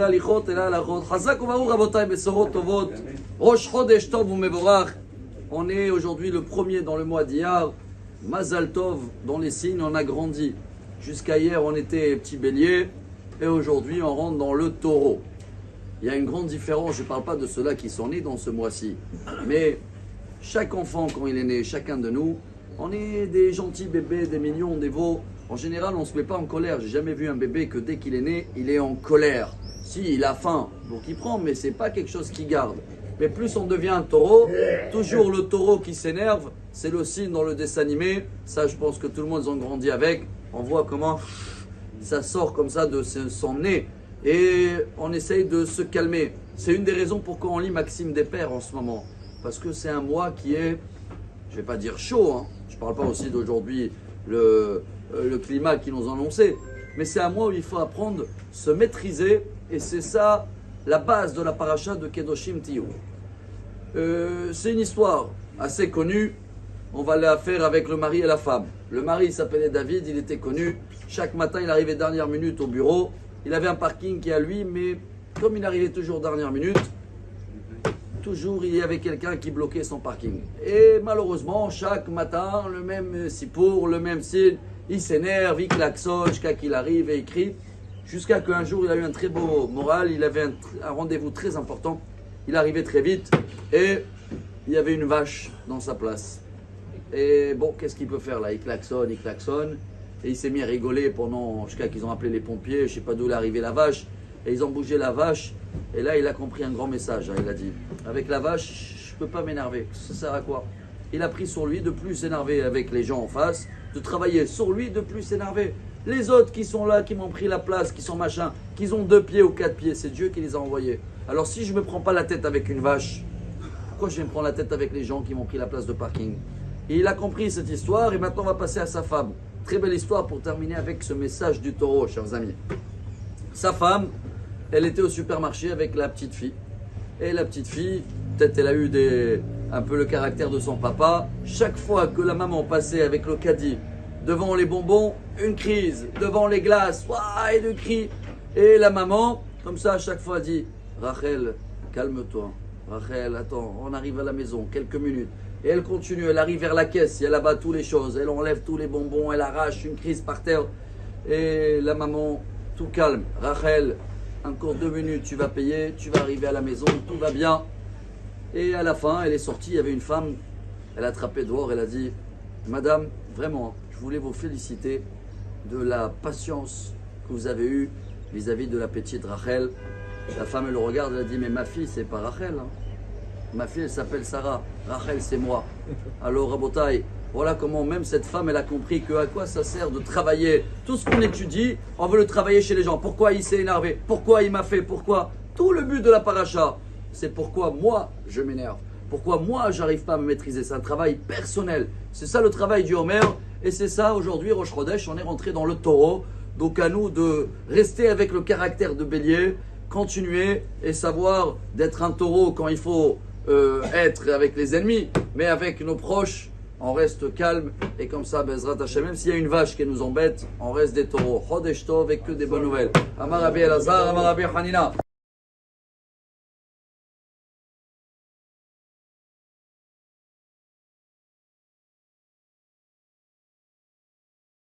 ההליכות אלא הלכות. חזק וברוך רבותיי, בשורות טובות. ראש חודש טוב ומבורך. On est aujourd'hui le premier dans le mois d'Iyar. Mazal Tov, dans les signes, on a grandi. Jusqu'à hier, on était petit bélier. Et aujourd'hui, on rentre dans le taureau. Il y a une grande différence. Je ne parle pas de ceux-là qui sont nés dans ce mois-ci. Mais chaque enfant, quand il est né, chacun de nous, on est des gentils bébés, des mignons, des veaux. En général, on ne se met pas en colère. J'ai jamais vu un bébé que dès qu'il est né, il est en colère. Si, il a faim, donc il prend, mais ce n'est pas quelque chose qu'il garde. Mais plus on devient un taureau, toujours le taureau qui s'énerve, c'est le signe dans le dessin animé. Ça, je pense que tout le monde a grandi avec. On voit comment ça sort comme ça de son nez. Et on essaye de se calmer. C'est une des raisons pourquoi on lit Maxime des Pères en ce moment. Parce que c'est un mois qui est, je ne vais pas dire chaud, hein. Je ne parle pas aussi d'aujourd'hui le climat qui nous a annoncé. Mais c'est un mois où il faut apprendre à se maîtriser. Et c'est ça la base de la paracha de Kedoshim Tiyu. C'est une histoire assez connue. On va la faire avec le mari et la femme. Le mari il s'appelait David, il était connu. Chaque matin, il arrivait dernière minute au bureau. Il avait un parking qui est à lui, mais comme il arrivait toujours dernière minute, toujours il y avait quelqu'un qui bloquait son parking. Et malheureusement, chaque matin, le même sipour, le même signe, il s'énerve, il klaxonne, jusqu'à qu'il arrive et il crie. Jusqu'à qu'un jour, il a eu un très beau moral, il avait un rendez-vous très important. Il arrivait très vite et il y avait une vache dans sa place. Et bon, qu'est-ce qu'il peut faire là? Il klaxonne. Et il s'est mis à rigoler jusqu'à qu'ils ont appelé les pompiers. Je ne sais pas d'où est arrivée la vache. Et ils ont bougé la vache. Et là, il a compris un grand message. Hein, il a dit, avec la vache, je ne peux pas m'énerver. Ça sert à quoi? Il a pris sur lui de plus s'énerver avec les gens en face, de travailler sur lui de plus s'énerver. Les autres qui sont là, qui m'ont pris la place, qui sont machin, qui ont 2 pieds ou 4 pieds, c'est Dieu qui les a envoyés. Alors si je ne me prends pas la tête avec une vache, pourquoi je vais me prendre la tête avec les gens qui m'ont pris la place de parking? Et il a compris cette histoire et maintenant on va passer à sa femme. Très belle histoire pour terminer avec ce message du taureau, chers amis. Sa femme, elle était au supermarché avec la petite fille. Et la petite fille, peut-être elle a eu un peu le caractère de son papa. Chaque fois que la maman passait avec le caddie devant les bonbons, une crise. Devant les glaces, ouah, et le cri. Et la maman, comme ça, à chaque fois dit, Rachel, calme-toi. Rachel, attends, on arrive à la maison, quelques minutes. Et elle continue, elle arrive vers la caisse, elle abat toutes les choses, elle enlève tous les bonbons, elle arrache une crise par terre. Et la maman, tout calme, Rachel, encore 2 minutes, tu vas payer, tu vas arriver à la maison, tout va bien. Et à la fin, elle est sortie, il y avait une femme, elle a attrapé dehors, elle a dit, Madame, vraiment, je voulais vous féliciter de la patience que vous avez eue vis-à-vis de la petite Rachel. La femme, elle le regarde, elle a dit, mais ma fille, c'est pas Rachel. Hein. Ma fille, elle s'appelle Sarah. Rachel, c'est moi. Alors, Rabotai, voilà comment même cette femme, elle a compris que à quoi ça sert de travailler. Tout ce qu'on étudie, on veut le travailler chez les gens. Pourquoi il s'est énervé? Pourquoi il m'a fait? Pourquoi? Tout le but de la paracha, c'est pourquoi moi, je m'énerve. Pourquoi moi, j'arrive pas à me maîtriser. C'est un travail personnel. C'est ça le travail du Homer. Et c'est ça, aujourd'hui, Rosh Chodesh, on est rentré dans le taureau. Donc à nous de rester avec le caractère de bélier, continuer et savoir d'être un taureau quand il faut être avec les ennemis, mais avec nos proches, on reste calme et comme ça, Bezrat Hashem, même s'il y a une vache qui nous embête, on reste des taureaux. Chodesh Tov avec que des bonnes nouvelles. Amar Rabbi Elazar, Amar Rabbi Hanina.